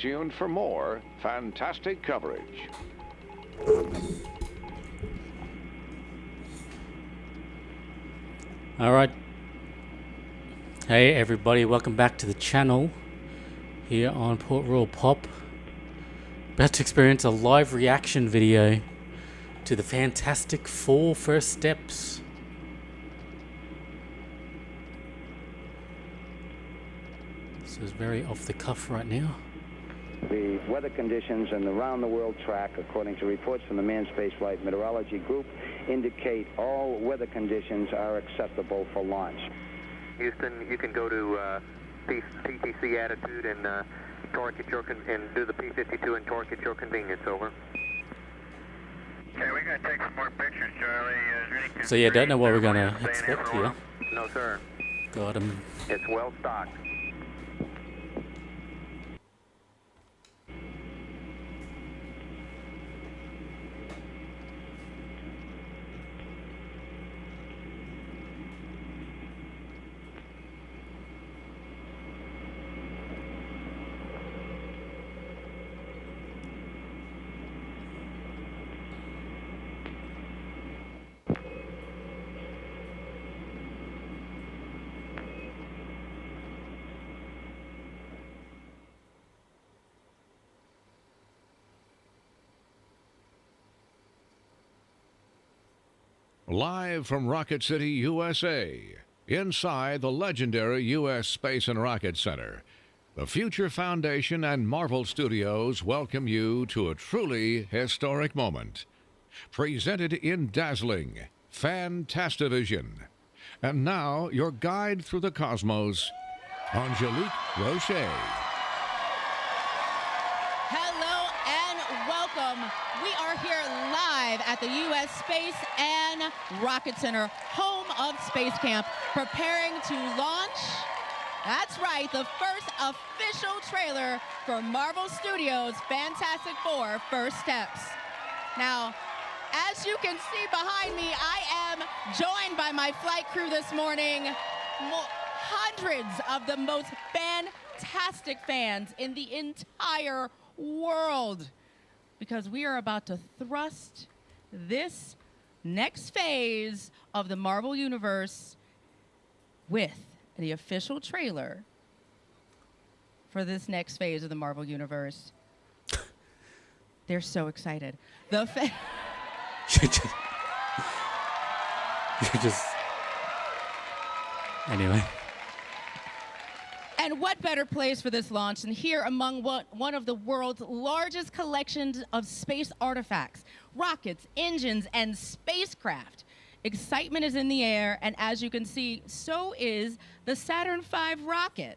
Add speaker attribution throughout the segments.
Speaker 1: tuned for more fantastic coverage.
Speaker 2: All right. Hey everybody, welcome back to the channel here on Port Royal Pop. About to experience a live reaction video to the Fantastic Four first steps. This is very off the cuff right now.
Speaker 3: The weather conditions in the round-the-world track, according to reports from the Manned Spaceflight Meteorology Group, indicate all weather conditions are acceptable for launch.
Speaker 4: Houston, you can go to PTC attitude and torque at your and do the P-52 and torque at your convenience. Over.
Speaker 5: Okay, we gotta take some more pictures, Charlie.
Speaker 2: So yeah, don't know what we're gonna expect here.
Speaker 4: No, sir.
Speaker 2: Got him.
Speaker 4: It's well stocked.
Speaker 6: Live from Rocket City, USA, inside the legendary U.S. Space and Rocket Center, the Future Foundation and Marvel Studios welcome you to a truly historic moment. Presented in dazzling, Fantastivision. And now, your guide through the cosmos, Angelique Rocher.
Speaker 7: Hello and welcome. We are here live at the U.S. Space and Rocket Center, home of Space Camp, preparing to launch, that's right, the first official trailer for Marvel Studios' Fantastic Four First Steps. Now, as you can see behind me, I am joined by my flight crew this morning, hundreds of the most fantastic fans in the entire world, because we are about to thrust this next phase of the Marvel Universe with the official trailer for this next phase of the Marvel Universe. They're so excited. You're
Speaker 2: just anyway.
Speaker 7: And what better place for this launch than here among one of the world's largest collections of space artifacts, rockets, engines, and spacecraft. Excitement is in the air, and as you can see, so is the Saturn V rocket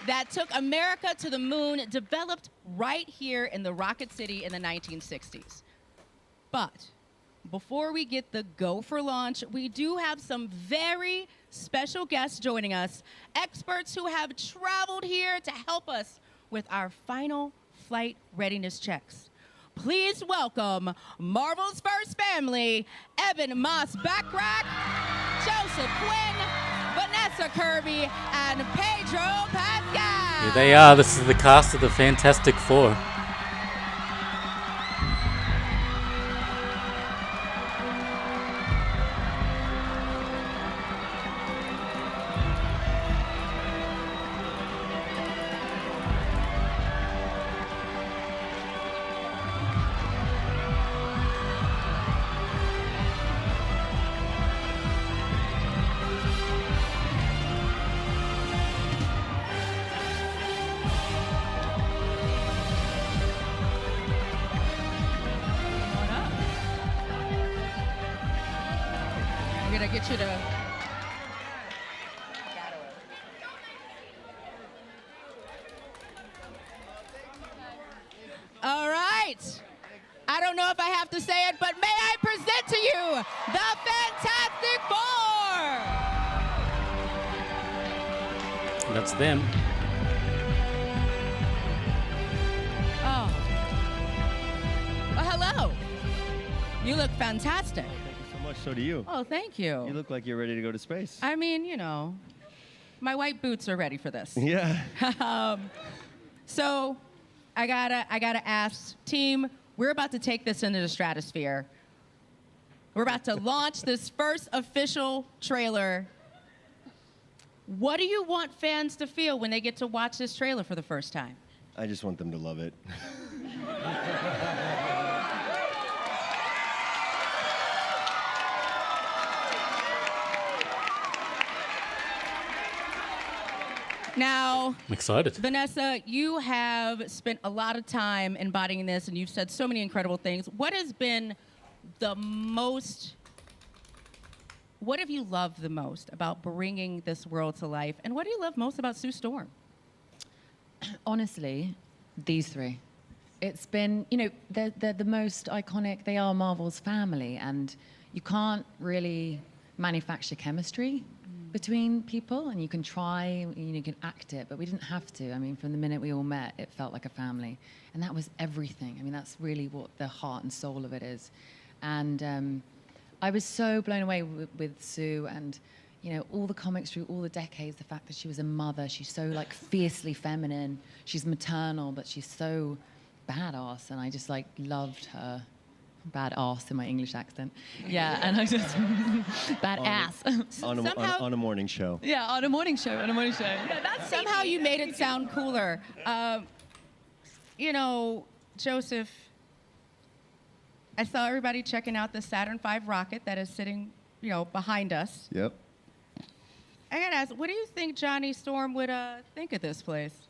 Speaker 7: that took America to the moon, developed right here in the Rocket City in the 1960s. But before we get the go for launch, we do have some very special guests joining us, experts who have traveled here to help us with our final flight readiness checks. Please welcome Marvel's first family, Eben Moss-Backrack, Joseph Quinn, Vanessa Kirby, and Pedro Pascal.
Speaker 2: Here they are. This is the cast of the Fantastic Four.
Speaker 7: We're gonna get you to. All right. I don't know if I have to say it, but may I present to you the Fantastic Four.
Speaker 2: That's them.
Speaker 7: Oh. Well, hello. You look fantastic.
Speaker 8: Thank you so much. So do you.
Speaker 7: Oh, thank you.
Speaker 8: You look like you're ready to go to space.
Speaker 7: I mean, you know, my white boots are ready for this.
Speaker 8: Yeah.
Speaker 7: So I gotta ask, team, we're about to take this into the stratosphere. We're about to launch this first official trailer. What do you want fans to feel when they get to watch this trailer for the first time?
Speaker 8: I just want them to love it.
Speaker 7: Now,
Speaker 2: I'm excited.
Speaker 7: Vanessa, you have spent a lot of time embodying this, and you've said so many incredible things. What has been what have you loved the most about bringing this world to life, and what do you love most about Sue Storm?
Speaker 9: Honestly, these three. It's been, you know, they're the most iconic. They are Marvel's family, and you can't really manufacture chemistry between people, and you can try, you can act it, but we didn't have to. I mean, from the minute we all met, it felt like a family, and that was everything. I mean, that's really what the heart and soul of it is. And I was so blown away with Sue, and you know, all the comics through all the decades, the fact that she was a mother, she's so like fiercely feminine, she's maternal, but she's so badass, and I just like loved her. Badass in my English accent. Yeah, and I just, badass.
Speaker 8: On a morning show.
Speaker 9: Yeah, on a morning show, Yeah,
Speaker 7: Somehow you made it sound cooler. You know, Joseph, I saw everybody checking out the Saturn V rocket that is sitting, you know, behind us.
Speaker 8: Yep.
Speaker 7: I gotta ask, what do you think Johnny Storm would think of this place?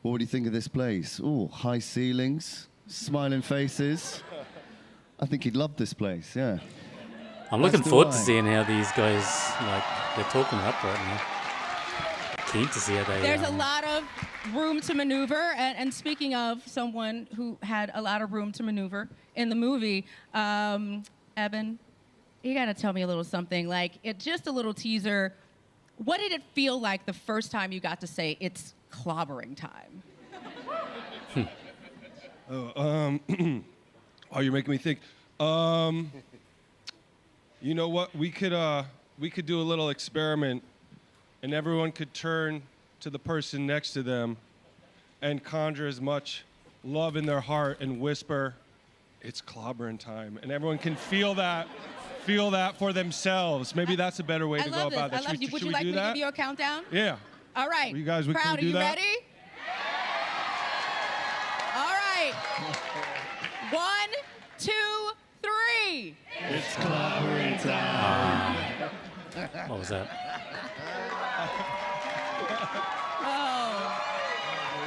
Speaker 8: What would you think of this place? Ooh, high ceilings, smiling faces. I think he'd love this place, yeah.
Speaker 2: I'm looking forward to seeing how these guys, like, they're talking up right now. Keen to see how they...
Speaker 7: There's a lot of room to maneuver, and speaking of someone who had a lot of room to maneuver in the movie, Eben, you gotta tell me a little something, like, just a little teaser. What did it feel like the first time you got to say, it's clobbering time?
Speaker 10: Oh, you're making me think. You know what? We could do a little experiment, and everyone could turn to the person next to them and conjure as much love in their heart and whisper, "It's clobbering time," and everyone can feel that for themselves. Maybe that's a better way to go about that.
Speaker 7: Would you like me to give you a countdown?
Speaker 10: Yeah.
Speaker 7: All right.
Speaker 10: You guys,
Speaker 7: Crowd,
Speaker 10: can we do
Speaker 7: are you
Speaker 10: that?
Speaker 7: ready? All right. 1, 2, 3.
Speaker 8: It's clobbering time.
Speaker 2: What was that?
Speaker 7: Oh.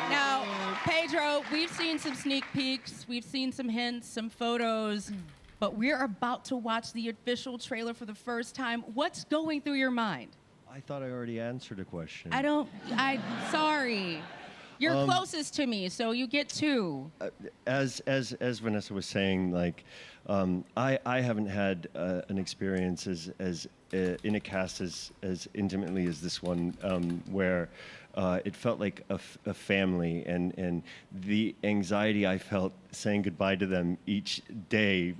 Speaker 7: Now, Pedro, we've seen some sneak peeks, we've seen some hints, some photos, but we're about to watch the official trailer for the first time. What's going through your mind?
Speaker 8: I thought I already answered a question.
Speaker 7: Sorry. You're closest to me, so you get 2.
Speaker 8: As Vanessa was saying, like, I haven't had an experience as in a cast as intimately as this one, where it felt like a family, and the anxiety I felt saying goodbye to them each day,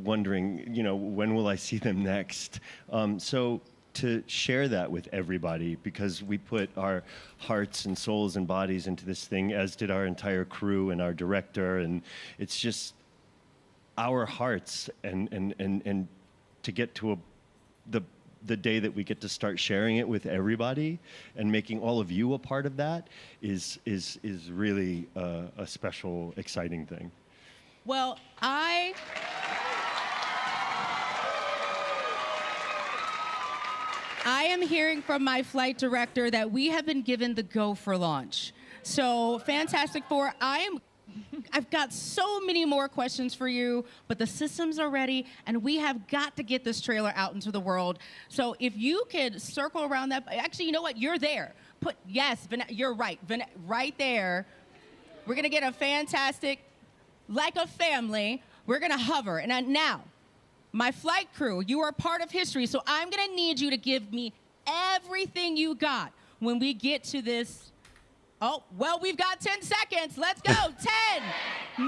Speaker 8: wondering, you know, when will I see them next? So to share that with everybody, because we put our hearts and souls and bodies into this thing, as did our entire crew and our director, and it's just our hearts, and to get to the day that we get to start sharing it with everybody and making all of you a part of that is really a special, exciting thing.
Speaker 7: Well, I am hearing from my flight director that we have been given the go for launch. So, Fantastic Four, I've got so many more questions for you, but the systems are ready, and we have got to get this trailer out into the world. So if you could circle around that, actually, you know what? You're there. You're right. Right there. We're going to get a fantastic, like a family. We're going to hover. And now, my flight crew, you are part of history, so I'm going to need you to give me everything you got when we get to this. Oh, well, we've got 10 seconds. Let's go. 10,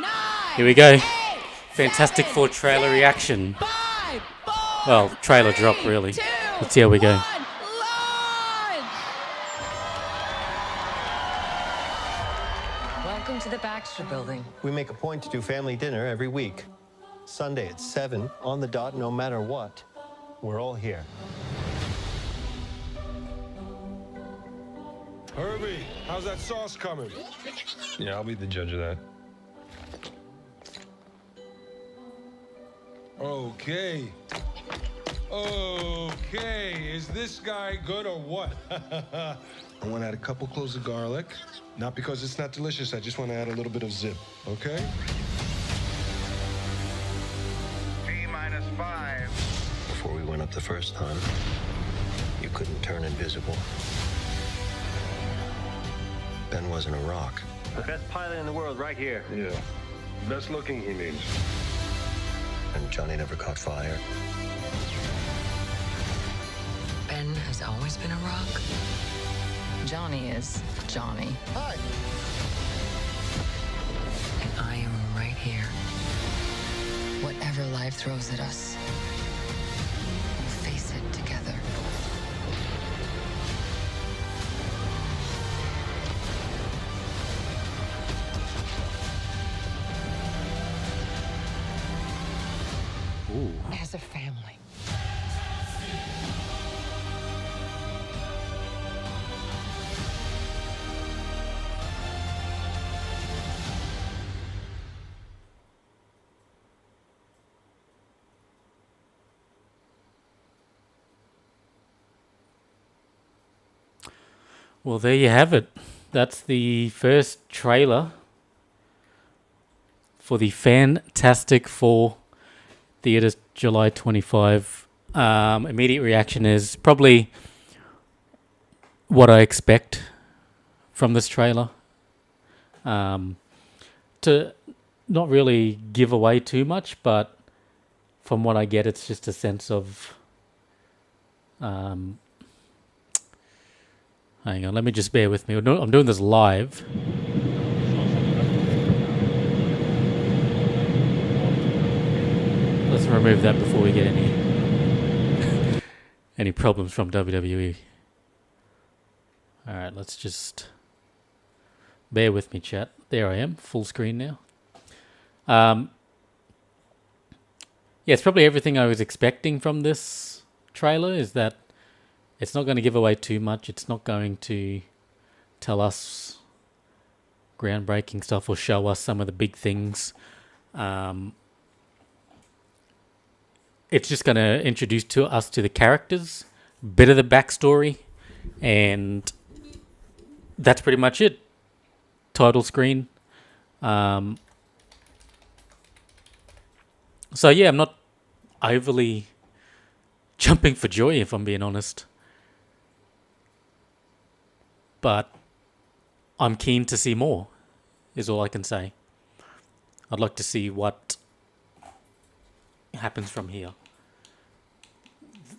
Speaker 7: 9.
Speaker 2: Here we go.
Speaker 7: 8,
Speaker 2: Fantastic
Speaker 7: 7,
Speaker 2: Four trailer
Speaker 7: 6,
Speaker 2: reaction.
Speaker 7: 5, 4,
Speaker 2: Well, trailer
Speaker 7: 3,
Speaker 2: drop, really.
Speaker 7: 2,
Speaker 2: Let's see how we go.
Speaker 7: 1, launch!
Speaker 11: Welcome to the Baxter Building.
Speaker 12: We make a point to do family dinner every week. Sunday at 7, on the dot, no matter what. We're all here.
Speaker 10: Herbie, how's that sauce coming?
Speaker 13: Yeah, I'll be the judge of that.
Speaker 10: Okay. Okay, is this guy good or what? I want to add a couple cloves of garlic. Not because it's not delicious, I just want to add a little bit of zip, okay?
Speaker 5: T-5.
Speaker 12: Before we went up the first time, you couldn't turn invisible. Ben wasn't a rock.
Speaker 3: The best pilot in the world right here.
Speaker 13: Yeah. Best looking, he means.
Speaker 12: And Johnny never caught fire.
Speaker 11: Ben has always been a rock. Johnny is Johnny.
Speaker 12: Hi.
Speaker 11: And I am right here. Whatever life throws at us, we'll face it together.
Speaker 2: Ooh.
Speaker 11: As a family.
Speaker 2: Well, there you have it. That's the first trailer for the Fantastic Four theaters, July 25. Immediate reaction is probably what I expect from this trailer. To not really give away too much, but from what I get, it's just a sense of... hang on, let me just bear with me. I'm doing this live. Let's remove that before we get any problems from WWE. Alright, let's just bear with me, chat. There I am, full screen now. Yeah, it's probably everything I was expecting from this trailer, is that it's not going to give away too much. It's not going to tell us groundbreaking stuff or show us some of the big things. It's just going to introduce to us to the characters, bit of the backstory, and that's pretty much it. Title screen. So yeah, I'm not overly jumping for joy, if I'm being honest. But I'm keen to see more, is all I can say. I'd like to see what happens from here.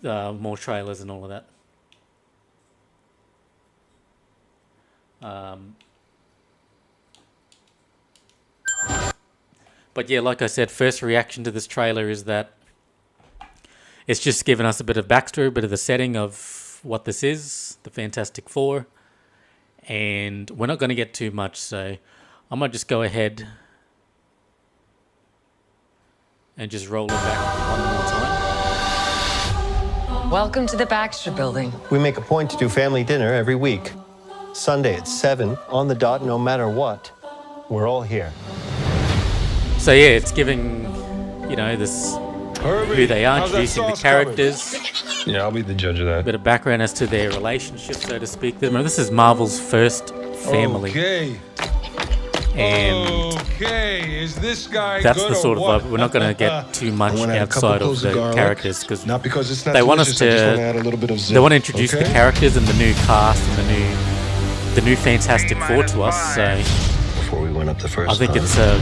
Speaker 2: More trailers and all of that. But yeah, like I said, first reaction to this trailer is that it's just given us a bit of backstory, a bit of the setting of what this is, the Fantastic Four. And we're not going to get too much, so I might just go ahead and just roll it back one more time.
Speaker 11: Welcome to the Baxter Building.
Speaker 12: We make a point to do family dinner every week. Sunday at 7, on the dot, no matter what. We're all here.
Speaker 2: So yeah, it's giving, you know, this who they are, introducing the characters.
Speaker 13: Yeah, I'll be the judge of that.
Speaker 2: A bit of background as to their relationship, so to speak. Remember, this is Marvel's first family.
Speaker 10: Okay.
Speaker 2: And
Speaker 10: is this guy
Speaker 2: that's
Speaker 10: good
Speaker 2: the sort of
Speaker 10: or what?
Speaker 2: vibe. We're not going to get too much outside of the characters, because
Speaker 10: not because it's not
Speaker 2: they want us
Speaker 10: delicious, I just want
Speaker 2: to
Speaker 10: add a little bit of zip,
Speaker 2: they want to introduce the
Speaker 10: okay?
Speaker 2: characters and the new cast and the new Fantastic Four to us. So
Speaker 12: Before we went up the first
Speaker 2: I think
Speaker 12: time,
Speaker 2: it's a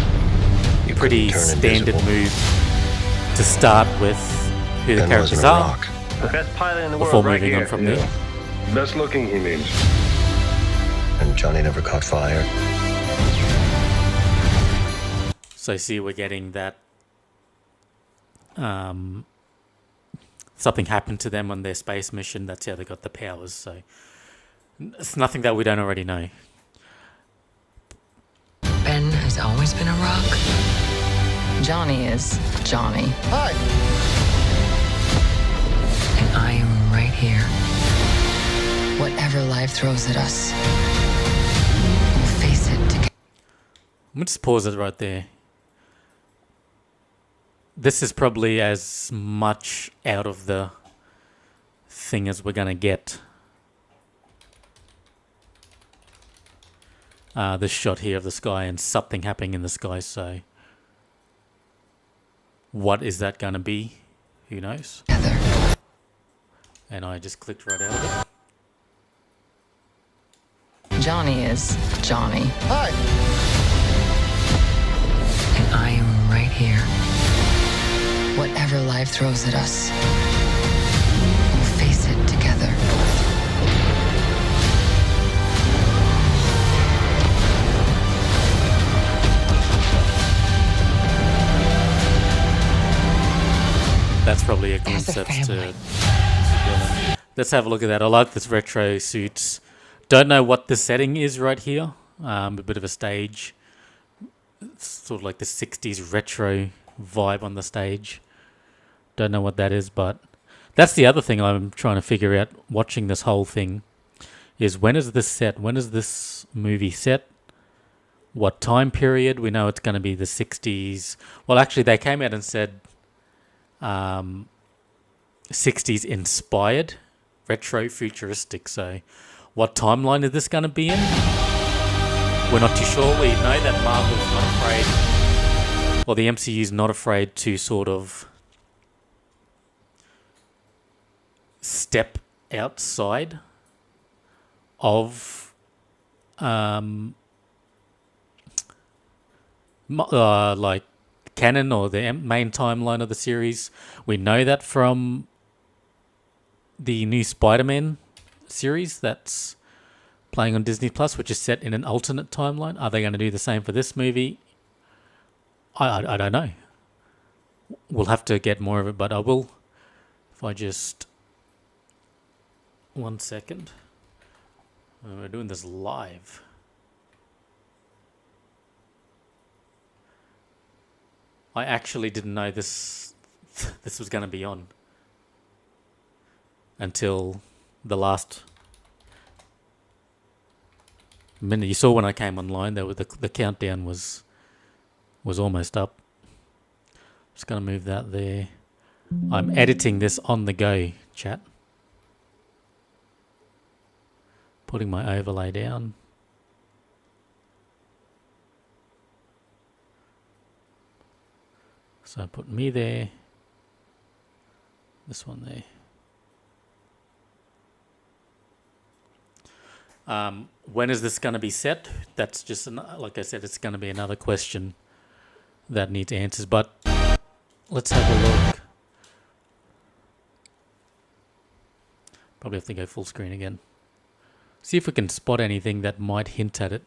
Speaker 12: you
Speaker 2: pretty
Speaker 12: couldn't turn
Speaker 2: standard
Speaker 12: invisible.
Speaker 2: move to start with who the
Speaker 12: Ben
Speaker 2: characters
Speaker 12: wasn't a
Speaker 2: are
Speaker 12: rock.
Speaker 3: The best pilot in the
Speaker 2: before
Speaker 3: world right
Speaker 2: moving
Speaker 3: here.
Speaker 2: on from there.
Speaker 13: Best looking, he means.
Speaker 12: And Johnny never caught fire.
Speaker 2: So see, we're getting that something happened to them on their space mission. That's how they got the powers. So it's nothing that we don't already know.
Speaker 11: always been a rock. Johnny is Johnny.
Speaker 12: Hi.
Speaker 11: And I am right here. Whatever life throws at us, we'll face it together.
Speaker 2: I'm going to just pause it right there. This is probably as much out of the thing as we're going to get. This shot here of the sky and something happening in the sky, so what is that going to be? Who knows? And I just clicked right out of it.
Speaker 11: Johnny is Johnny.
Speaker 12: Hi.
Speaker 11: And I am right here. Whatever life throws at us, we'll face it together.
Speaker 2: That's probably a concept to let's have a look at that. I like this retro suits. Don't know what the setting is right here. A bit of a stage. It's sort of like the 60s retro vibe on the stage. Don't know what that is, but that's the other thing I'm trying to figure out watching this whole thing is when is this set? When is this movie set? What time period? We know it's going to be the 60s. Well, actually, they came out and said 60s inspired, retro futuristic. So what timeline is this going to be in? We're not too sure. We know that Marvel's not afraid, or the MCU's not afraid to sort of step outside of like canon or the main timeline of the series. We know that from the new Spider-Man series that's playing on Disney Plus, which is set in an alternate timeline. Are they going to do the same for this movie? I don't know. We'll have to get more of it, but I will. If I just 1 second. We're doing this live. I actually didn't know this was going to be on until the last minute. You saw when I came online, there was the countdown was almost up. Just going to move that there. I'm editing this on the go, chat. Putting my overlay down. So I put me there. This one there. When is this going to be set? That's just, like I said, it's going to be another question that needs answers. But let's have a look. Probably have to go full screen again. See if we can spot anything that might hint at it.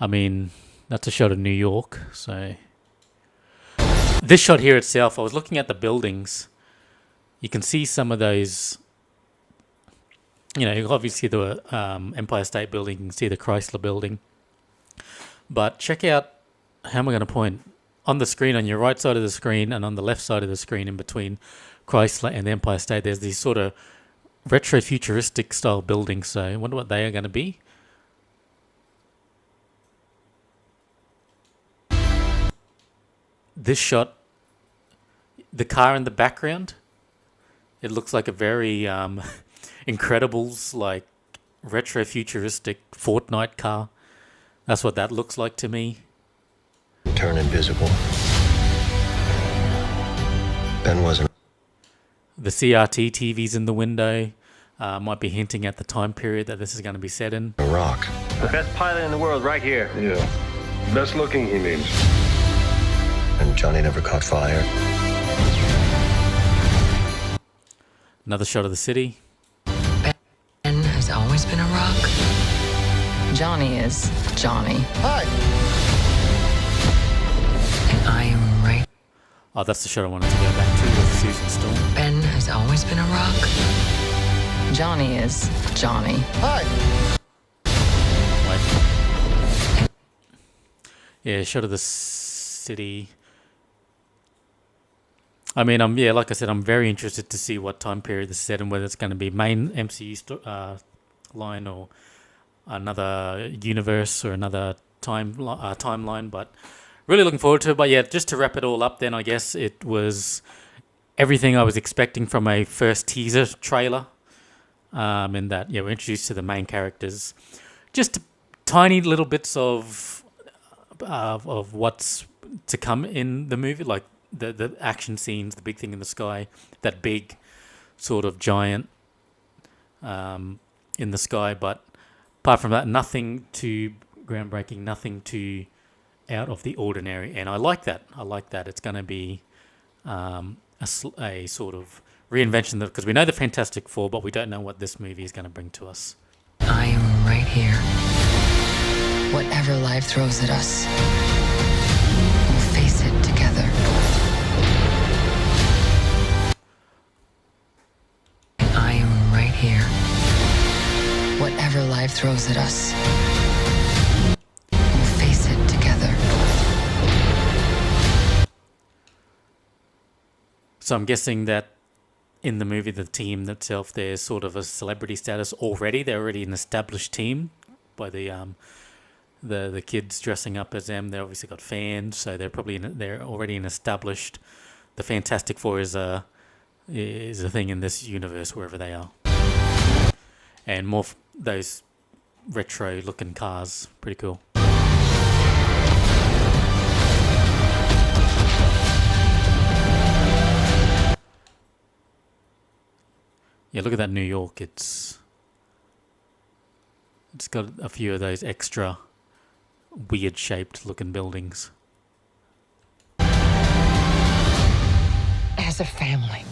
Speaker 2: I mean, that's a shot of New York, so... This shot here itself, I was looking at the buildings. You can see some of those... You know, obviously the Empire State Building, you can see the Chrysler Building. But check out, how am I going to point? On the screen, on your right side of the screen and on the left side of the screen in between Chrysler and the Empire State, there's these sort of retro-futuristic style buildings. So I wonder what they are going to be. This shot, the car in the background, it looks like a very Incredibles, like retro-futuristic Fortnite car. That's what that looks like to me.
Speaker 12: Turn invisible. Ben wasn't.
Speaker 2: The CRT TVs in the window might be hinting at the time period that this is going to be set in.
Speaker 12: A rock.
Speaker 14: The best pilot in the world right here.
Speaker 13: Yeah. Best looking, he means.
Speaker 12: And Johnny never caught fire.
Speaker 2: Another shot of the city.
Speaker 11: Ben has always been a rock. Johnny is Johnny.
Speaker 12: Hi.
Speaker 11: And I am right.
Speaker 2: Oh, that's the shot I wanted to go back to with Susan Storm.
Speaker 11: Ben has always been a rock. Johnny is Johnny.
Speaker 12: Hi.
Speaker 2: Wait. Yeah, shot of the city. I mean, like I said, I'm very interested to see what time period this is set and whether it's going to be main MCU line or another universe or another timeline. But really looking forward to it. But yeah, just to wrap it all up, then I guess it was everything I was expecting from a first teaser trailer. In that, yeah, we're introduced to the main characters, just tiny little bits of what's to come in the movie, like the action scenes, the big thing in the sky, that big sort of giant in the sky. But apart from that, nothing too groundbreaking, nothing too out of the ordinary, and I like that. It's going to be a sort of reinvention, because we know the Fantastic Four, but we don't know what this movie is going to bring to us.
Speaker 11: I am right here. Whatever life throws at us, we'll face it together. I am right here. Whatever life throws at us, we'll face it together.
Speaker 2: So I'm guessing that in the movie, the team itself, there's sort of a celebrity status already. They're already an established team by the kids dressing up as them. They obviously got fans, so they're already an established. The Fantastic Four is a thing in this universe wherever they are, and more those retro looking cars, pretty cool. Yeah, look at that New York. It's got a few of those extra weird shaped looking buildings.
Speaker 11: As a family.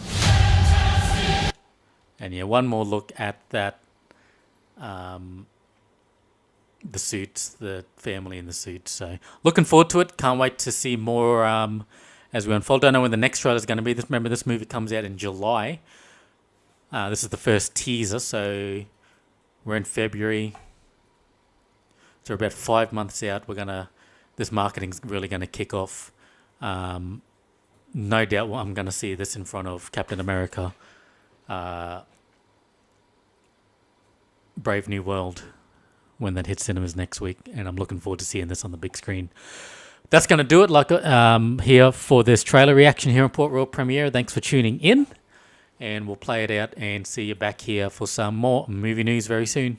Speaker 2: And yeah, one more look at that, the suits, the family in the suits. So looking forward to it. Can't wait to see more as we unfold. Don't know when the next trailer is going to be. Remember, this movie comes out in July. This is the first teaser, so we're in February. So we're about 5 months out. This marketing's really gonna kick off. No doubt I'm gonna see this in front of Captain America, Brave New World, when that hits cinemas next week, and I'm looking forward to seeing this on the big screen. That's gonna do it. Here for this trailer reaction here on Port Royal Premiere. Thanks for tuning in. And we'll play it out and see you back here for some more movie news very soon.